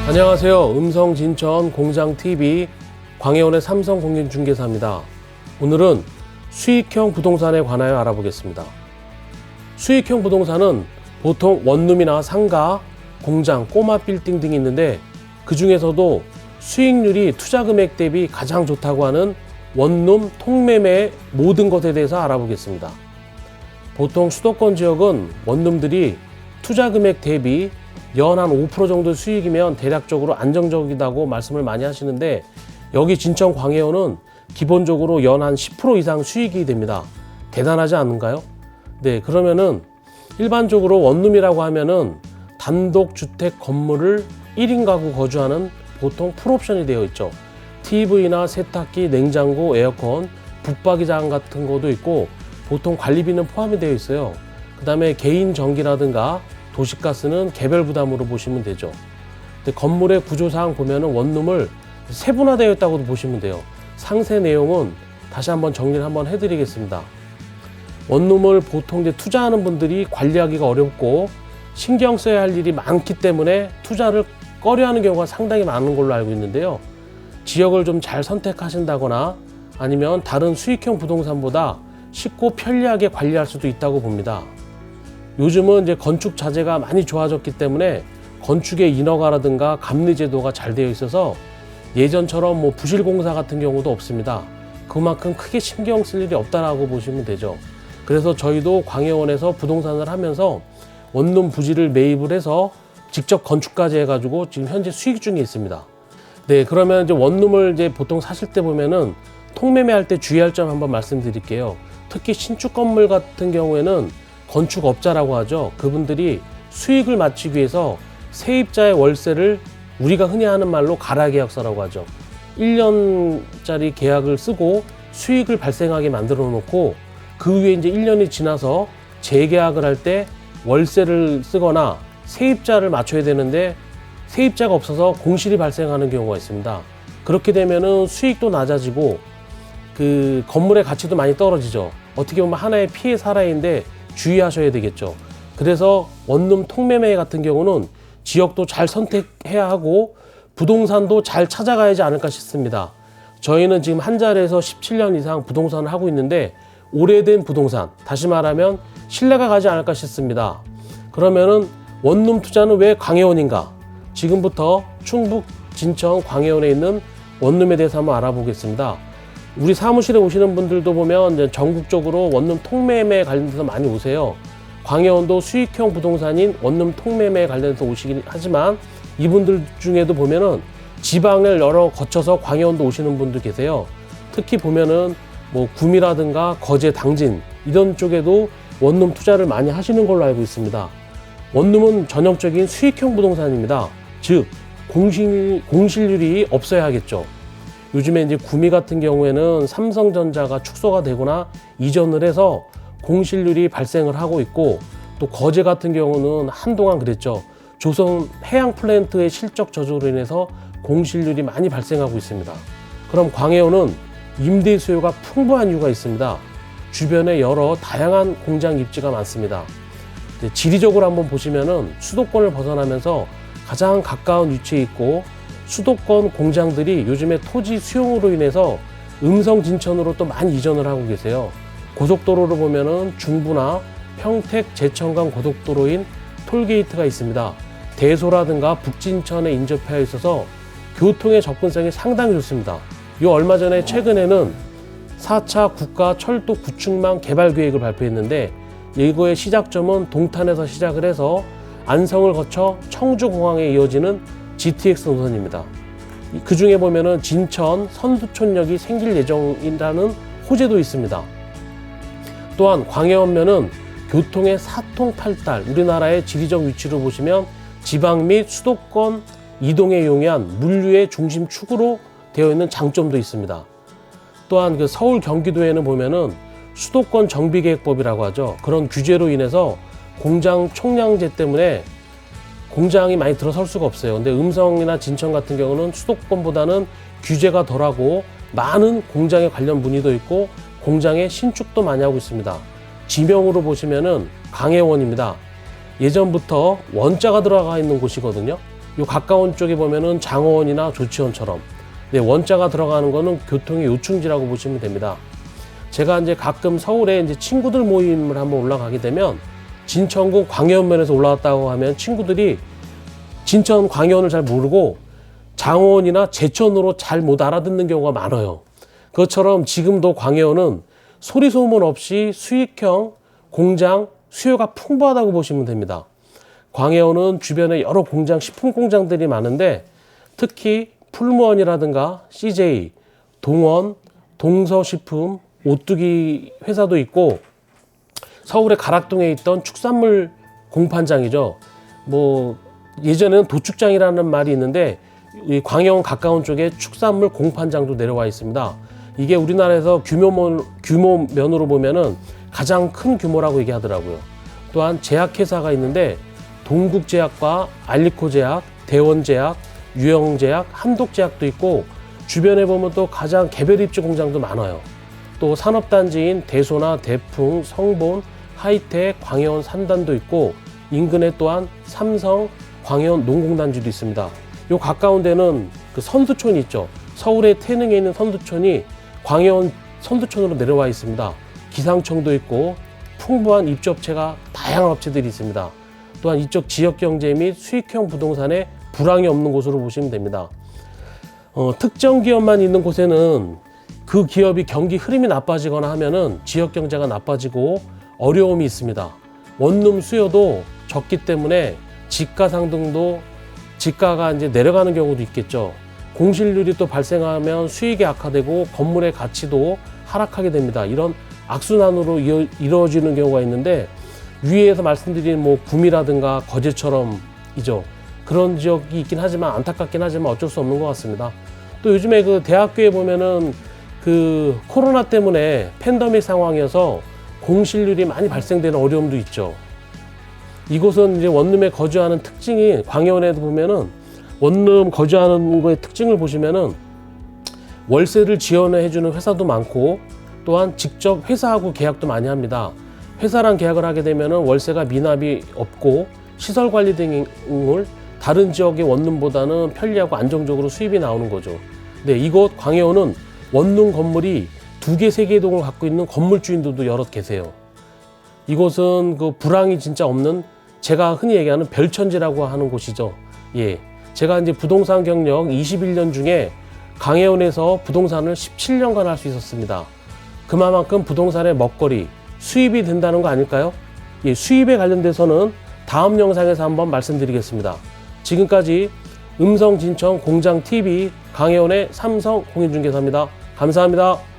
안녕하세요. 음성진천 공장TV 광해원의 삼성공인중개사입니다. 오늘은 수익형 부동산에 관하여 알아보겠습니다. 수익형 부동산은 보통 원룸이나 상가, 공장, 꼬마 빌딩 등이 있는데 그 중에서도 수익률이 투자금액 대비 가장 좋다고 하는 원룸 통매매의 모든 것에 대해서 알아보겠습니다. 보통 수도권 지역은 원룸들이 투자금액 대비 연 한 5% 정도 수익이면 대략적으로 안정적이다고 말씀을 많이 하시는데 여기 진천 광해원은 기본적으로 연 한 10% 이상 수익이 됩니다. 대단하지 않은가요? 네, 그러면은 일반적으로 원룸이라고 하면은 단독주택 건물을 1인 가구 거주하는 보통 풀옵션이 되어 있죠. TV나 세탁기, 냉장고, 에어컨, 붙박이장 같은 것도 있고 보통 관리비는 포함이 되어 있어요. 그 다음에 개인 전기라든가 도시가스는 개별 부담으로 보시면 되죠. 근데 건물의 구조상 보면은 원룸을 세분화되어 있다고도 보시면 돼요. 상세 내용은 다시 한번 정리를 한번 해드리겠습니다. 원룸을 보통 이제 투자하는 분들이 관리하기가 어렵고 신경 써야 할 일이 많기 때문에 투자를 꺼려하는 경우가 상당히 많은 걸로 알고 있는데요. 지역을 좀 잘 선택하신다거나 아니면 다른 수익형 부동산보다 쉽고 편리하게 관리할 수도 있다고 봅니다. 요즘은 이제 건축 자재가 많이 좋아졌기 때문에 건축의 인허가라든가 감리 제도가 잘 되어 있어서 예전처럼 뭐 부실 공사 같은 경우도 없습니다. 그만큼 크게 신경 쓸 일이 없다라고 보시면 되죠. 그래서 저희도 광해원에서 부동산을 하면서 원룸 부지를 매입을 해서 직접 건축까지 해가지고 지금 현재 수익 중에 있습니다. 네, 그러면 이제 원룸을 이제 보통 사실 때 보면은 통매매할 때 주의할 점 한번 말씀드릴게요. 특히 신축 건물 같은 경우에는 건축업자라고 하죠. 그분들이 수익을 맞추기 위해서 세입자의 월세를 우리가 흔히 하는 말로 가라계약서라고 하죠. 1년짜리 계약을 쓰고 수익을 발생하게 만들어 놓고 그 후에 이제 1년이 지나서 재계약을 할 때 월세를 쓰거나 세입자를 맞춰야 되는데 세입자가 없어서 공실이 발생하는 경우가 있습니다. 그렇게 되면은 수익도 낮아지고 그 건물의 가치도 많이 떨어지죠. 어떻게 보면 하나의 피해 사례인데 주의하셔야 되겠죠. 그래서 원룸 통매매 같은 경우는 지역도 잘 선택해야 하고 부동산도 잘 찾아가야지 않을까 싶습니다. 저희는 지금 한 자리에서 17년 이상 부동산을 하고 있는데 오래된 부동산, 다시 말하면 신뢰가 가지 않을까 싶습니다. 그러면은 원룸 투자는 왜 광해원인가? 지금부터 충북 진천 광해원에 있는 원룸에 대해서 한번 알아보겠습니다. 우리 사무실에 오시는 분들도 보면 이제 전국적으로 원룸 통매매 관련돼서 많이 오세요. 광해원도 수익형 부동산인 원룸 통매매 관련해서 오시긴 하지만 이분들 중에도 보면은 지방을 여러 거쳐서 광해원도 오시는 분들 계세요. 특히 보면은 뭐 구미라든가 거제, 당진 이런 쪽에도 원룸 투자를 많이 하시는 걸로 알고 있습니다. 원룸은 전형적인 수익형 부동산입니다. 즉 공실률이 없어야 하겠죠. 요즘에 이제 구미 같은 경우에는 삼성전자가 축소가 되거나 이전을 해서 공실률이 발생을 하고 있고 또 거제 같은 경우는 한동안 그랬죠. 조선 해양 플랜트의 실적 저조로 인해서 공실률이 많이 발생하고 있습니다. 그럼 광해원은 임대 수요가 풍부한 이유가 있습니다. 주변에 여러 다양한 공장 입지가 많습니다. 지리적으로 한번 보시면은 수도권을 벗어나면서 가장 가까운 위치에 있고 수도권 공장들이 요즘에 토지 수용으로 인해서 음성 진천으로 또 많이 이전을 하고 계세요. 고속도로를 보면은 중부나 평택, 제천 간 고속도로인 톨게이트가 있습니다. 대소라든가 북진천에 인접해 있어서 교통의 접근성이 상당히 좋습니다. 요 얼마 전에 최근에는 4차 국가 철도 구축망 개발 계획을 발표했는데 이거의 시작점은 동탄에서 시작을 해서 안성을 거쳐 청주공항에 이어지는 GTX 노선입니다. 그 중에 보면은 진천 선두촌역이 생길 예정이라는 호재도 있습니다. 또한 광해원면은 교통의 사통팔달, 우리나라의 지리적 위치로 보시면 지방 및 수도권 이동에 용이한 물류의 중심축으로 되어 있는 장점도 있습니다. 또한 그 서울 경기도에는 보면은 수도권 정비계획법이라고 하죠. 그런 규제로 인해서 공장 총량제 때문에 공장이 많이 들어설 수가 없어요. 근데 음성이나 진천 같은 경우는 수도권보다는 규제가 덜하고 많은 공장에 관련 문의도 있고 공장에 신축도 많이 하고 있습니다. 지명으로 보시면은 광해원입니다. 예전부터 원자가 들어가 있는 곳이거든요. 요 가까운 쪽에 보면은 장어원이나 조치원처럼 네, 원자가 들어가는 거는 교통의 요충지라고 보시면 됩니다. 제가 이제 가끔 서울에 이제 친구들 모임을 한번 올라가게 되면 진천구 광해원면에서 올라왔다고 하면 친구들이 진천 광해원을 잘 모르고 장어원이나 제천으로 잘 못 알아듣는 경우가 많아요. 그것처럼 지금도 광해원은 소리 소문 없이 수익형 공장 수요가 풍부하다고 보시면 됩니다. 광해원은 주변에 여러 공장, 식품 공장들이 많은데 특히 풀무원이라든가 CJ, 동원, 동서식품, 오뚜기 회사도 있고 서울의 가락동에 있던 축산물 공판장이죠. 뭐 예전에는 도축장이라는 말이 있는데 이 광해원 가까운 쪽에 축산물 공판장도 내려와 있습니다. 이게 우리나라에서 규모면으로 보면은 가장 큰 규모라고 얘기하더라고요. 또한 제약회사가 있는데 동국제약과 알리코제약, 대원제약, 유영제약, 한독제약도 있고 주변에 보면 또 가장 개별 입지 공장도 많아요. 또 산업단지인 대소나 대풍, 성본, 하이텍, 광해원 산단도 있고 인근에 또한 삼성, 광해원 농공단지도 있습니다. 요 가까운 데는 그 선수촌이 있죠. 서울의 태능에 있는 선수촌이 광해원 선수촌으로 내려와 있습니다. 기상청도 있고 풍부한 입주업체가 다양한 업체들이 있습니다. 또한 이쪽 지역경제 및 수익형 부동산에 불황이 없는 곳으로 보시면 됩니다. 특정 기업만 있는 곳에는 그 기업이 경기 흐름이 나빠지거나 하면은 지역경제가 나빠지고 어려움이 있습니다. 원룸 수요도 적기 때문에 지가 상등도 지가가 이제 내려가는 경우도 있겠죠. 공실률이 또 발생하면 수익이 악화되고 건물의 가치도 하락하게 됩니다. 이런 악순환으로 이루어지는 경우가 있는데 위에서 말씀드린 뭐 구미라든가 거제처럼이죠. 그런 지역이 있긴 하지만 안타깝긴 하지만 어쩔 수 없는 것 같습니다. 또 요즘에 그 대학교에 보면은 그 코로나 때문에 팬데믹 상황이어서 공실률이 많이 발생되는 어려움도 있죠. 이곳은 이제 원룸에 거주하는 특징이 광해원에도 보면은 원룸 거주하는 거의 특징을 보시면은 월세를 지원해 주는 회사도 많고 또한 직접 회사하고 계약도 많이 합니다. 회사랑 계약을 하게 되면은 월세가 미납이 없고 시설 관리 등을 다른 지역의 원룸보다는 편리하고 안정적으로 수입이 나오는 거죠. 네, 이곳 광해원은 원룸 건물이 2개, 3개 동을 갖고 있는 건물주인들도 여럿 계세요. 이곳은 그 불황이 진짜 없는 제가 흔히 얘기하는 별천지라고 하는 곳이죠. 예. 제가 이제 부동산 경력 21년 중에 광해원에서 부동산을 17년간 할 수 있었습니다. 그만큼 부동산의 먹거리, 수입이 된다는 거 아닐까요? 예, 수입에 관련돼서는 다음 영상에서 한번 말씀드리겠습니다. 지금까지 음성진천 공장TV 광해원의 삼성 공인중개사입니다. 감사합니다.